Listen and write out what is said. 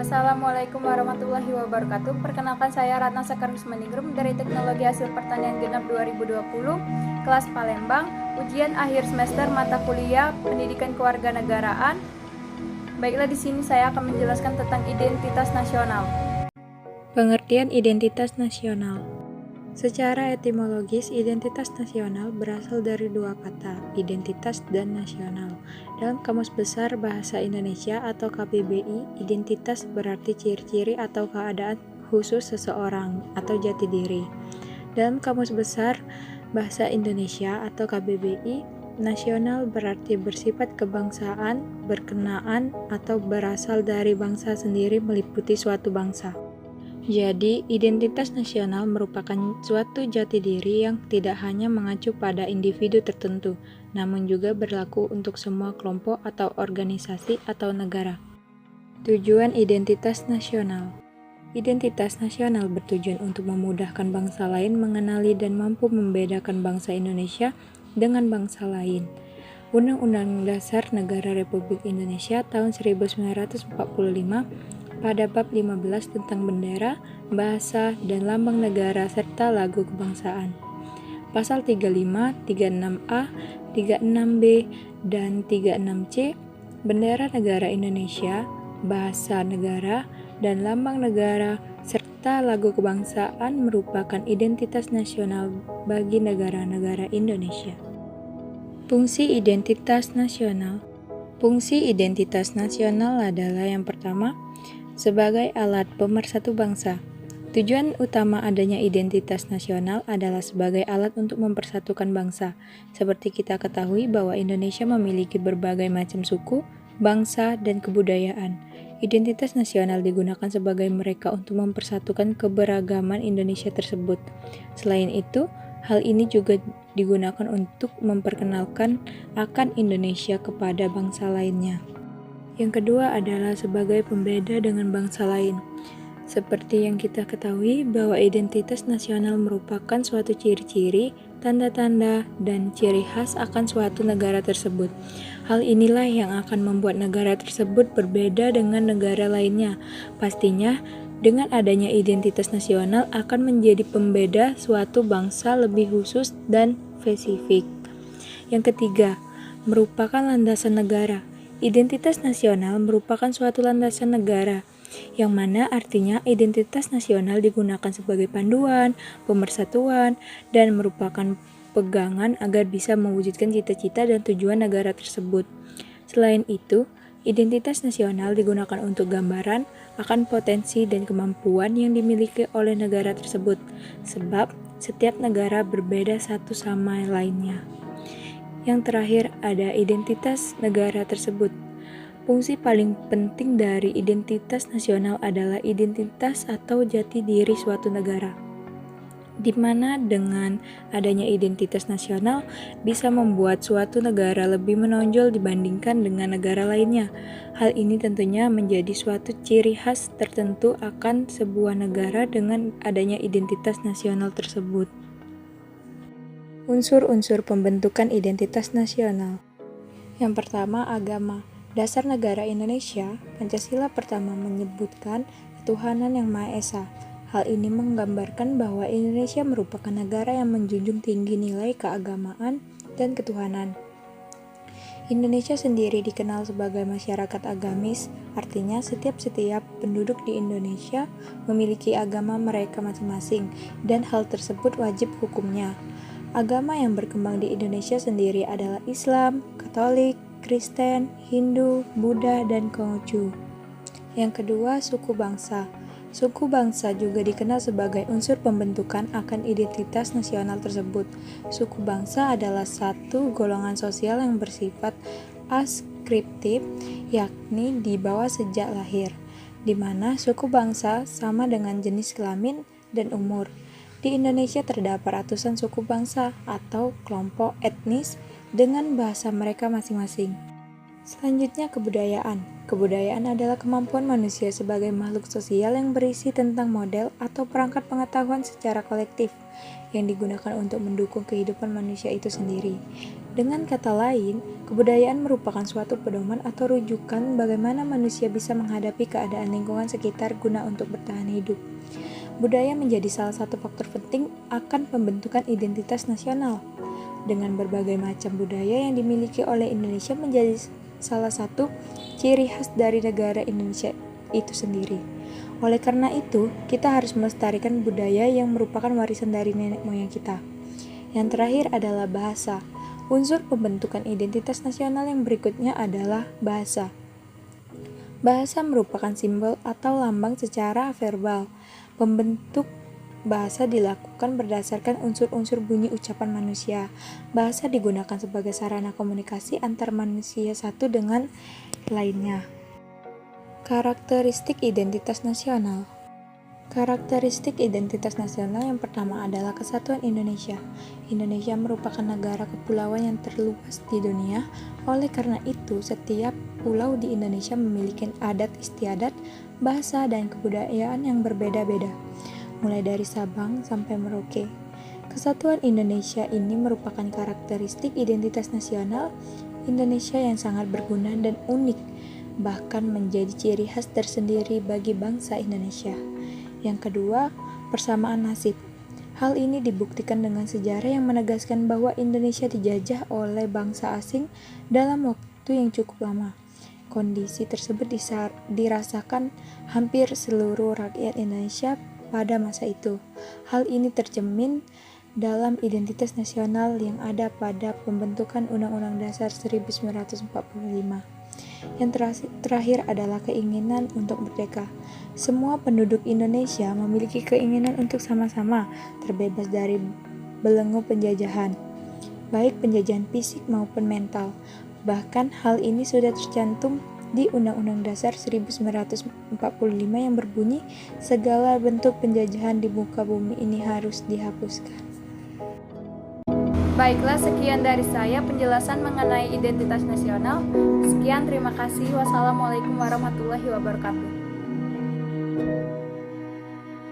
Assalamualaikum warahmatullahi wabarakatuh. Perkenalkan saya Ratna Sekarusmaningrum dari Teknologi Hasil Pertanian Genap 2020, kelas Palembang, ujian akhir semester mata kuliah Pendidikan Kewarganegaraan. Baiklah, di sini saya akan menjelaskan tentang identitas nasional. Pengertian identitas nasional. Secara etimologis, identitas nasional berasal dari dua kata, identitas dan nasional. Dalam Kamus Besar Bahasa Indonesia atau KBBI, identitas berarti ciri-ciri atau keadaan khusus seseorang atau jati diri. Dalam Kamus Besar Bahasa Indonesia atau KBBI, nasional berarti bersifat kebangsaan, berkenaan, atau berasal dari bangsa sendiri meliputi suatu bangsa. Jadi, identitas nasional merupakan suatu jati diri yang tidak hanya mengacu pada individu tertentu, namun juga berlaku untuk semua kelompok atau organisasi atau negara. Tujuan identitas nasional. Identitas nasional bertujuan untuk memudahkan bangsa lain mengenali dan mampu membedakan bangsa Indonesia dengan bangsa lain. Undang-Undang Dasar Negara Republik Indonesia tahun 1945 pada bab 15 tentang bendera, bahasa, dan lambang negara serta lagu kebangsaan. Pasal 35, 36A, 36B, dan 36C, bendera negara Indonesia, bahasa negara, dan lambang negara serta lagu kebangsaan merupakan identitas nasional bagi negara-negara Indonesia. Fungsi identitas nasional. Fungsi identitas nasional adalah yang pertama, sebagai alat pemersatu bangsa. Tujuan utama adanya identitas nasional adalah sebagai alat untuk mempersatukan bangsa. Seperti kita ketahui bahwa Indonesia memiliki berbagai macam suku, bangsa, dan kebudayaan. Identitas nasional digunakan sebagai mereka untuk mempersatukan keberagaman Indonesia tersebut. Selain itu, hal ini juga digunakan untuk memperkenalkan akan Indonesia kepada bangsa lainnya. Yang kedua adalah sebagai pembeda dengan bangsa lain. Seperti yang kita ketahui bahwa identitas nasional merupakan suatu ciri-ciri, tanda-tanda, dan ciri khas akan suatu negara tersebut. Hal inilah yang akan membuat negara tersebut berbeda dengan negara lainnya. Pastinya, dengan adanya identitas nasional akan menjadi pembeda suatu bangsa lebih khusus dan spesifik. Yang ketiga, merupakan landasan negara. Identitas nasional merupakan suatu landasan negara, yang mana artinya identitas nasional digunakan sebagai panduan, pemersatuan, dan merupakan pegangan agar bisa mewujudkan cita-cita dan tujuan negara tersebut. Selain itu, identitas nasional digunakan untuk gambaran akan potensi dan kemampuan yang dimiliki oleh negara tersebut, sebab setiap negara berbeda satu sama lainnya. Yang terakhir ada identitas negara tersebut. Fungsi paling penting dari identitas nasional adalah identitas atau jati diri suatu negara, di mana dengan adanya identitas nasional bisa membuat suatu negara lebih menonjol dibandingkan dengan negara lainnya. Hal ini tentunya menjadi suatu ciri khas tertentu akan sebuah negara dengan adanya identitas nasional tersebut. Unsur-unsur pembentukan identitas nasional. Yang pertama, agama. Dasar negara Indonesia, Pancasila pertama menyebutkan ketuhanan yang Maha Esa. Hal ini menggambarkan bahwa Indonesia merupakan negara yang menjunjung tinggi nilai keagamaan dan ketuhanan. Indonesia sendiri dikenal sebagai masyarakat agamis, artinya setiap penduduk di Indonesia memiliki agama mereka masing-masing, dan hal tersebut wajib hukumnya. Agama yang berkembang di Indonesia sendiri adalah Islam, Katolik, Kristen, Hindu, Buddha, dan Konghucu. Yang kedua, suku bangsa. Suku bangsa juga dikenal sebagai unsur pembentukan akan identitas nasional tersebut. Suku bangsa adalah satu golongan sosial yang bersifat askriptif, yakni dibawa sejak lahir, di mana suku bangsa sama dengan jenis kelamin dan umur. Di Indonesia terdapat ratusan suku bangsa atau kelompok etnis dengan bahasa mereka masing-masing. Selanjutnya, kebudayaan. Kebudayaan adalah kemampuan manusia sebagai makhluk sosial yang berisi tentang model atau perangkat pengetahuan secara kolektif yang digunakan untuk mendukung kehidupan manusia itu sendiri. Dengan kata lain, kebudayaan merupakan suatu pedoman atau rujukan bagaimana manusia bisa menghadapi keadaan lingkungan sekitar guna untuk bertahan hidup. Budaya menjadi salah satu faktor penting akan pembentukan identitas nasional. Dengan berbagai macam budaya yang dimiliki oleh Indonesia menjadi salah satu ciri khas dari negara Indonesia itu sendiri. Oleh karena itu, kita harus melestarikan budaya yang merupakan warisan dari nenek moyang kita. Yang terakhir adalah bahasa. Unsur pembentukan identitas nasional yang berikutnya adalah bahasa. Bahasa merupakan simbol atau lambang secara verbal. Pembentuk bahasa dilakukan berdasarkan unsur-unsur bunyi ucapan manusia. Bahasa digunakan sebagai sarana komunikasi antar manusia satu dengan lainnya. Karakteristik identitas nasional. Karakteristik identitas nasional yang pertama adalah kesatuan Indonesia. Indonesia merupakan negara kepulauan yang terluas di dunia. Oleh karena itu, setiap pulau di Indonesia memiliki adat istiadat, bahasa, dan kebudayaan yang berbeda-beda, mulai dari Sabang sampai Merauke. Kesatuan Indonesia ini merupakan karakteristik identitas nasional Indonesia yang sangat berguna dan unik, bahkan menjadi ciri khas tersendiri bagi bangsa Indonesia. Yang kedua, persamaan nasib. Hal ini dibuktikan dengan sejarah yang menegaskan bahwa Indonesia dijajah oleh bangsa asing dalam waktu yang cukup lama. Kondisi tersebut dirasakan hampir seluruh rakyat Indonesia pada masa itu. Hal ini tercermin dalam identitas nasional yang ada pada pembentukan Undang-Undang Dasar 1945. Yang terakhir adalah keinginan untuk merdeka. Semua penduduk Indonesia memiliki keinginan untuk sama-sama terbebas dari belenggu penjajahan, baik penjajahan fisik maupun mental. Bahkan hal ini sudah tercantum di Undang-Undang Dasar 1945 yang berbunyi, segala bentuk penjajahan di muka bumi ini harus dihapuskan. Baiklah, sekian dari saya penjelasan mengenai identitas nasional. Sekian, terima kasih. Wassalamualaikum warahmatullahi wabarakatuh.